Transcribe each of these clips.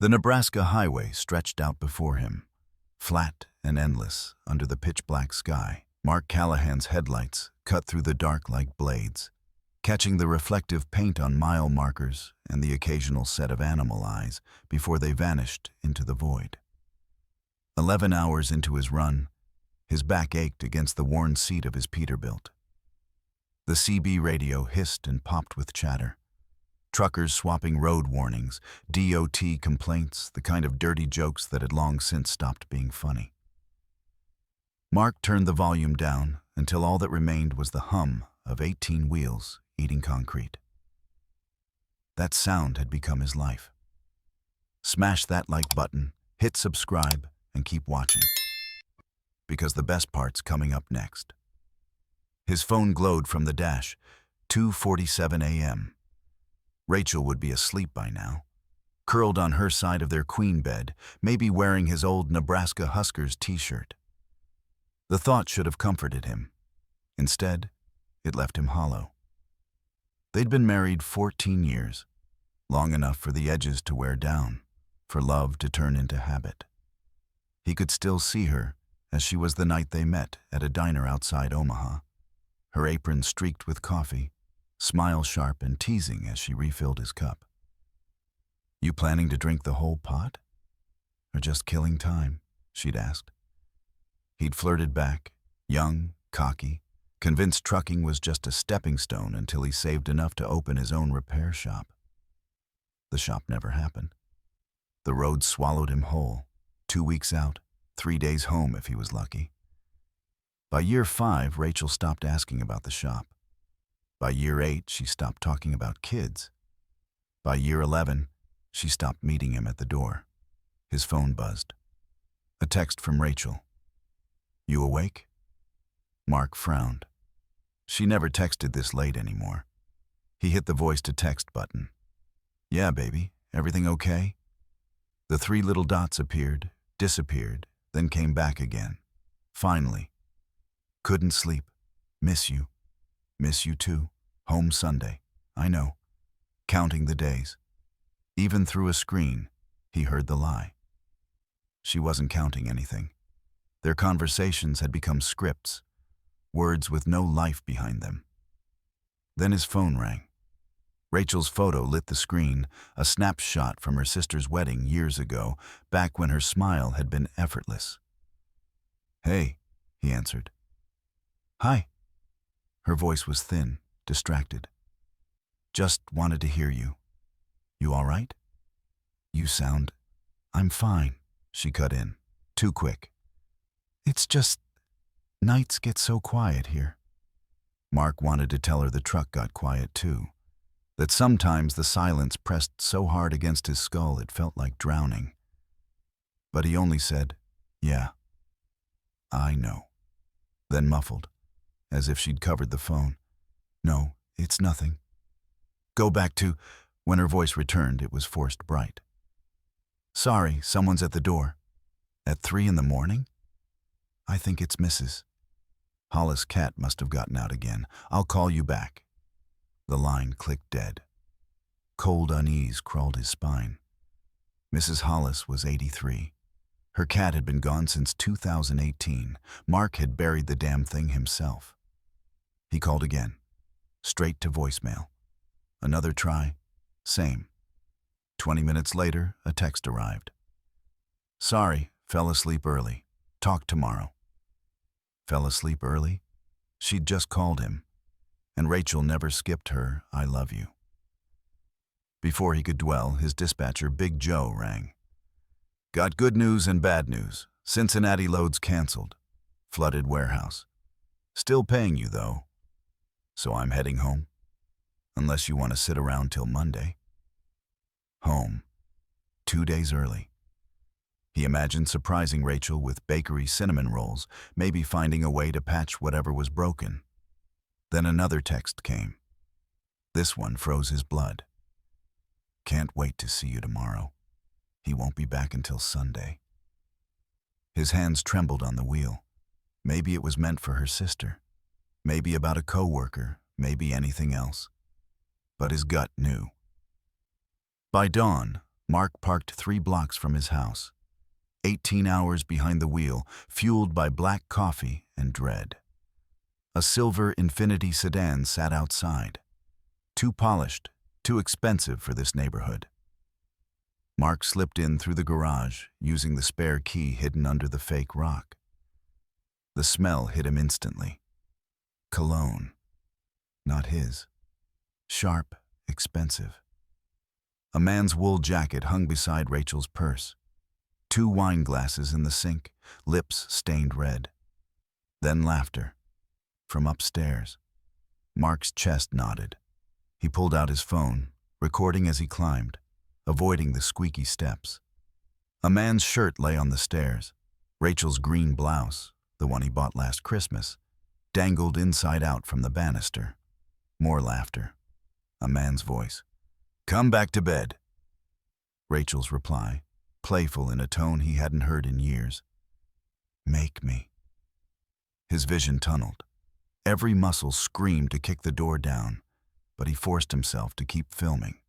The Nebraska highway stretched out before him, flat and endless under the pitch-black sky. Mark Callahan's headlights cut through the dark like blades, catching the reflective paint on mile markers and the occasional set of animal eyes before they vanished into the void. 11 hours into his run, his back ached against the worn seat of his Peterbilt. The CB radio hissed and popped with chatter. Truckers swapping road warnings, DOT complaints, the kind of dirty jokes that had long since stopped being funny. Mark turned the volume down until all that remained was the hum of 18 wheels eating concrete. That sound had become his life. Smash that like button, hit subscribe, and keep watching, because the best part's coming up next. His phone glowed from the dash, 2:47 a.m. Rachel would be asleep by now, curled on her side of their queen bed, maybe wearing his old Nebraska Huskers t-shirt. The thought should have comforted him. Instead, it left him hollow. They'd been married 14 years, long enough for the edges to wear down, for love to turn into habit. He could still see her as she was the night they met at a diner outside Omaha, her apron streaked with coffee, smile sharp and teasing as she refilled his cup. "You planning to drink the whole pot? Or just killing time?" she'd asked. He'd flirted back, young, cocky, convinced trucking was just a stepping stone until he saved enough to open his own repair shop. The shop never happened. The road swallowed him whole, 2 weeks out, 3 days home if he was lucky. By year 5, Rachel stopped asking about the shop. By year 8, she stopped talking about kids. By year 11, she stopped meeting him at the door. His phone buzzed. A text from Rachel. "You awake?" Mark frowned. She never texted this late anymore. He hit the voice-to-text button. "Yeah, baby, everything okay?" The 3 little dots appeared, disappeared, then came back again. Finally. "Couldn't sleep. Miss you. Miss you too. Home Sunday. I know." Counting the days. Even through a screen, he heard the lie. She wasn't counting anything. Their conversations had become scripts, words with no life behind them. Then his phone rang. Rachel's photo lit the screen, a snapshot from her sister's wedding years ago, back when her smile had been effortless. "Hey," he answered. "Hi." Her voice was thin, distracted. "Just wanted to hear you. You all right? You sound—" "I'm fine," she cut in, too quick. "It's just, nights get so quiet here." Mark wanted to tell her the truck got quiet too, that sometimes the silence pressed so hard against his skull it felt like drowning. But he only said, "Yeah, I know," then muffled, as if she'd covered the phone. "No, it's nothing." "Go back to—" When her voice returned, it was forced bright. "Sorry, someone's at the door." "At 3 in the morning?" "I think it's Mrs. Hollis' cat must have gotten out again. I'll call you back." The line clicked dead. Cold unease crawled his spine. Mrs. Hollis was 83. Her cat had been gone since 2018. Mark had buried the damn thing himself. He called again, straight to voicemail. Another try, same. 20 minutes later, a text arrived. "Sorry, fell asleep early. Talk tomorrow." Fell asleep early? She'd just called him, and Rachel never skipped her "I love you." Before he could dwell, his dispatcher, Big Joe, rang. "Got good news and bad news. Cincinnati loads canceled. Flooded warehouse. Still paying you, though. So I'm heading home. Unless you want to sit around till Monday." Home. 2 days early. He imagined surprising Rachel with bakery cinnamon rolls, maybe finding a way to patch whatever was broken. Then another text came. This one froze his blood. "Can't wait to see you tomorrow. He won't be back until Sunday." His hands trembled on the wheel. Maybe it was meant for her sister. Maybe about a coworker. Maybe anything else. But his gut knew. By dawn, Mark parked 3 blocks from his house. 18 hours behind the wheel, fueled by black coffee and dread. A silver Infiniti sedan sat outside. Too polished, too expensive for this neighborhood. Mark slipped in through the garage, using the spare key hidden under the fake rock. The smell hit him instantly. Cologne. Not his. Sharp, expensive. A man's wool jacket hung beside Rachel's purse. 2 wine glasses in the sink, lips stained red. Then laughter. From upstairs. Mark's chest nodded. He pulled out his phone, recording as he climbed, avoiding the squeaky steps. A man's shirt lay on the stairs. Rachel's green blouse, the one he bought last Christmas, dangled inside out from the banister. More laughter. A man's voice. "Come back to bed." Rachel's reply, playful in a tone he hadn't heard in years. "Make me." His vision tunneled. Every muscle screamed to kick the door down, but he forced himself to keep filming.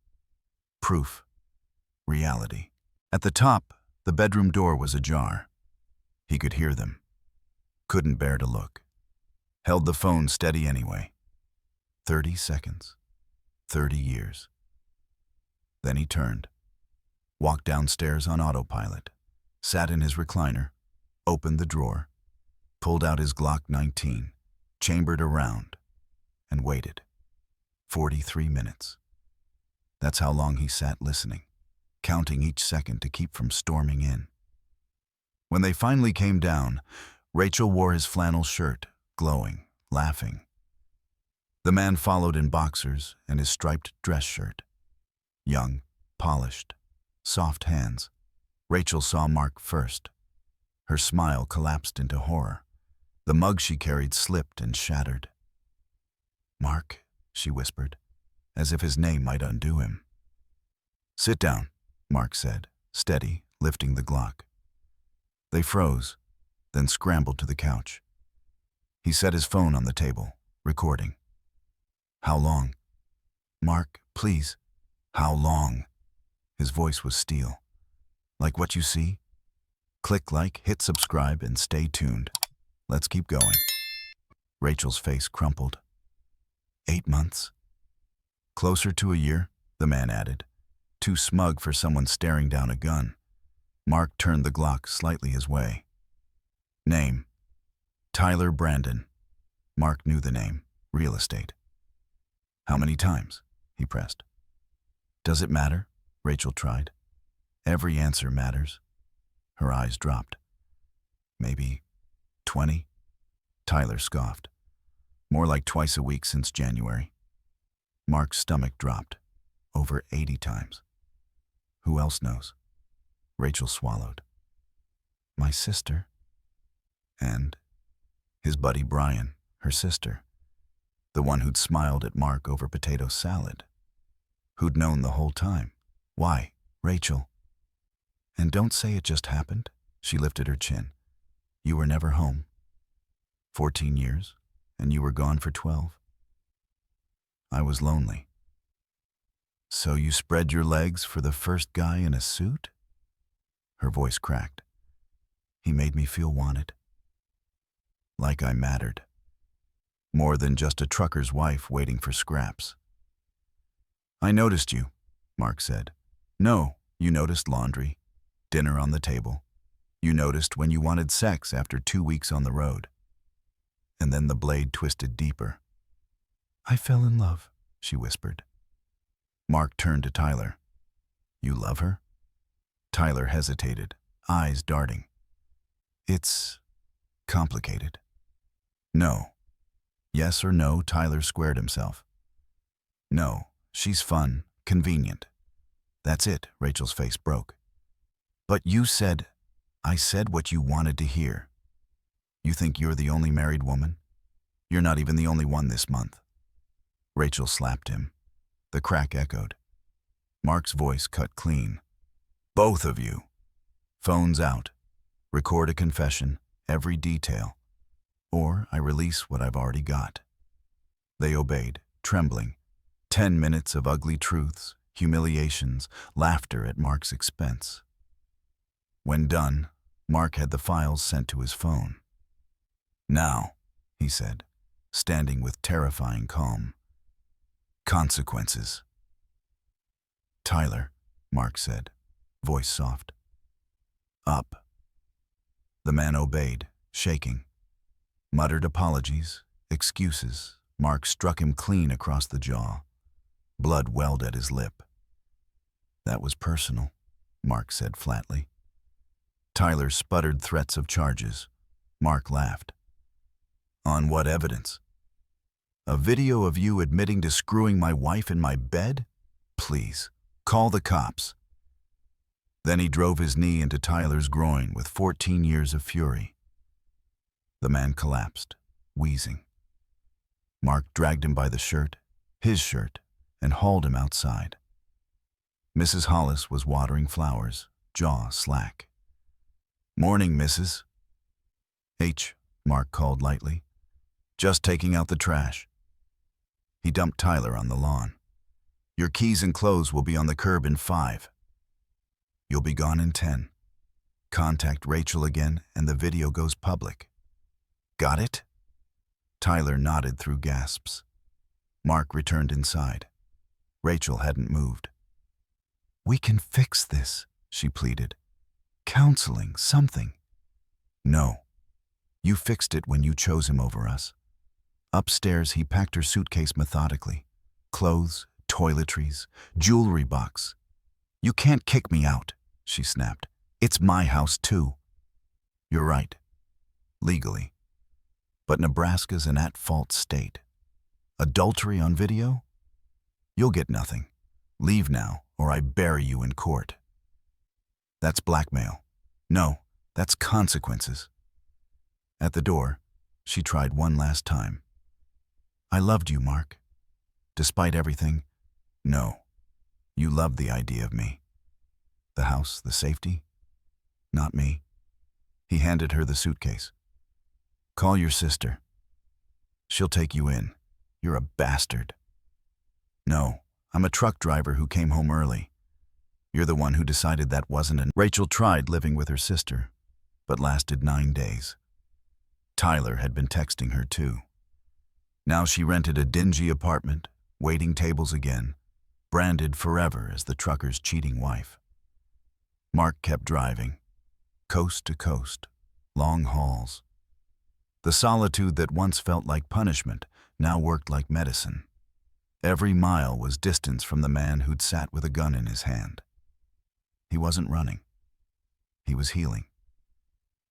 Proof. Reality. At the top, the bedroom door was ajar. He could hear them. Couldn't bear to look. Held the phone steady anyway. 30 seconds. 30 years. Then he turned. Walked downstairs on autopilot. Sat in his recliner. Opened the drawer. Pulled out his Glock 19. Chambered a round. And waited. 43 minutes. That's how long he sat listening, counting each second to keep from storming in. When they finally came down, Rachel wore his flannel shirt, glowing, laughing. The man followed in boxers and his striped dress shirt. Young, polished, soft hands. Rachel saw Mark first. Her smile collapsed into horror. The mug she carried slipped and shattered. "Mark," she whispered, as if his name might undo him. "Sit down," Mark said, steady, lifting the Glock. They froze, then scrambled to the couch. He set his phone on the table, recording. "How long?" "Mark, please." "How long?" His voice was steel. "Like what you see? Click like, hit subscribe, and stay tuned. Let's keep going." Rachel's face crumpled. 8 months? "Closer to a year," the man added, too smug for someone staring down a gun. Mark turned the Glock slightly his way. "Name?" "Tyler Brandon." Mark knew the name. Real estate. "How many times?" he pressed. "Does it matter?" Rachel tried. "Every answer matters." Her eyes dropped. "Maybe 20? Tyler scoffed. "More like twice a week since January." Mark's stomach dropped. Over 80 times. "Who else knows?" Rachel swallowed. "My sister." And his buddy Brian, her sister. The one who'd smiled at Mark over potato salad. Who'd known the whole time. "Why, Rachel?" "And don't say it just happened." She lifted her chin. "You were never home. 14 years, and you were gone for 12. I was lonely." "So you spread your legs for the first guy in a suit?" Her voice cracked. "He made me feel wanted. Like I mattered. More than just a trucker's wife waiting for scraps." "I noticed you," Mark said. "No, you noticed laundry, dinner on the table. You noticed when you wanted sex after 2 weeks on the road." And then the blade twisted deeper. "I fell in love," she whispered. Mark turned to Tyler. "You love her?" Tyler hesitated, eyes darting. "It's complicated." "No." Yes or no, Tyler squared himself. "No, she's fun, convenient." "That's it," Rachel's face broke. "But you said—" "I said what you wanted to hear. You think you're the only married woman? You're not even the only one this month." Rachel slapped him. The crack echoed. Mark's voice cut clean. "Both of you. Phones out. Record a confession, every detail. Or I release what I've already got." They obeyed, trembling. 10 minutes of ugly truths, humiliations, laughter at Mark's expense. When done, Mark had the files sent to his phone. "Now," he said, standing with terrifying calm. "Consequences." "Tyler," Mark said, voice soft. "Up." The man obeyed, shaking. Muttered apologies, excuses. Mark struck him clean across the jaw. Blood welled at his lip. "That was personal," Mark said flatly. Tyler sputtered threats of charges. Mark laughed. "On what evidence? A video of you admitting to screwing my wife in my bed? Please, call the cops." Then he drove his knee into Tyler's groin with 14 years of fury. The man collapsed, wheezing. Mark dragged him by the shirt, his shirt, and hauled him outside. Mrs. Hollis was watering flowers, jaw slack. "Morning, Mrs." Mark called lightly. "Just taking out the trash." He dumped Tyler on the lawn. "Your keys and clothes will be on the curb in 5. You'll be gone in 10. Contact Rachel again and the video goes public. Got it?" Tyler nodded through gasps. Mark returned inside. Rachel hadn't moved. "We can fix this," she pleaded. "Counseling, something." "No. You fixed it when you chose him over us." Upstairs, he packed her suitcase methodically. Clothes, toiletries, jewelry box. "You can't kick me out," she snapped. "It's my house, too." "You're right. Legally. But Nebraska's an at-fault state. Adultery on video? You'll get nothing. Leave now, or I bury you in court." "That's blackmail." "No, that's consequences." At the door, she tried one last time. "I loved you, Mark. Despite everything, no. You loved the idea of me. The house, the safety? Not me." He handed her the suitcase. "Call your sister. She'll take you in. You're a bastard." "No, I'm a truck driver who came home early. You're the one who decided that wasn't an..." Rachel tried living with her sister, but lasted 9 days. Tyler had been texting her too. Now she rented a dingy apartment, waiting tables again, branded forever as the trucker's cheating wife. Mark kept driving, coast to coast, long hauls. The solitude that once felt like punishment now worked like medicine. Every mile was distance from the man who'd sat with a gun in his hand. He wasn't running. He was healing.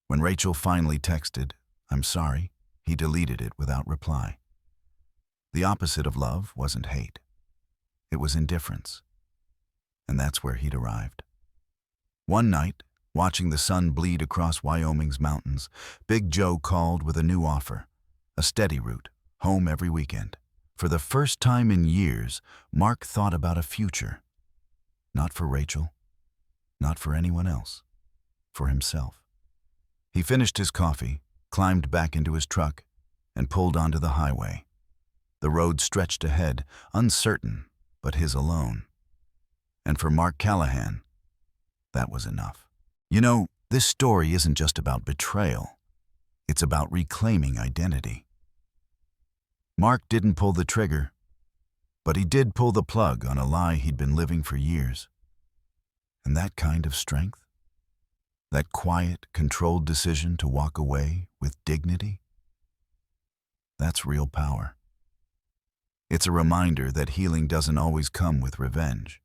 When Rachel finally texted, "I'm sorry," he deleted it without reply. The opposite of love wasn't hate. It was indifference. And that's where he'd arrived. One night, watching the sun bleed across Wyoming's mountains, Big Joe called with a new offer, a steady route, home every weekend. For the first time in years, Mark thought about a future. Not for Rachel, not for anyone else, for himself. He finished his coffee, climbed back into his truck, and pulled onto the highway. The road stretched ahead, uncertain, but his alone. And for Mark Callahan, that was enough. You know, this story isn't just about betrayal. It's about reclaiming identity. Mark didn't pull the trigger, but he did pull the plug on a lie he'd been living for years. And that kind of strength, that quiet, controlled decision to walk away with dignity, that's real power. It's a reminder that healing doesn't always come with revenge.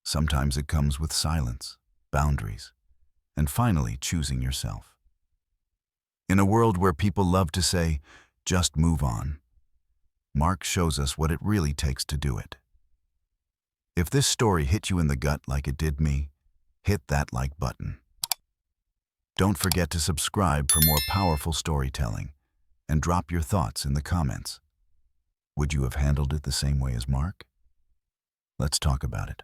Sometimes it comes with silence, boundaries, and finally choosing yourself. In a world where people love to say, "Just move on," Mark shows us what it really takes to do it. If this story hit you in the gut like it did me, hit that like button. Don't forget to subscribe for more powerful storytelling, and drop your thoughts in the comments. Would you have handled it the same way as Mark? Let's talk about it.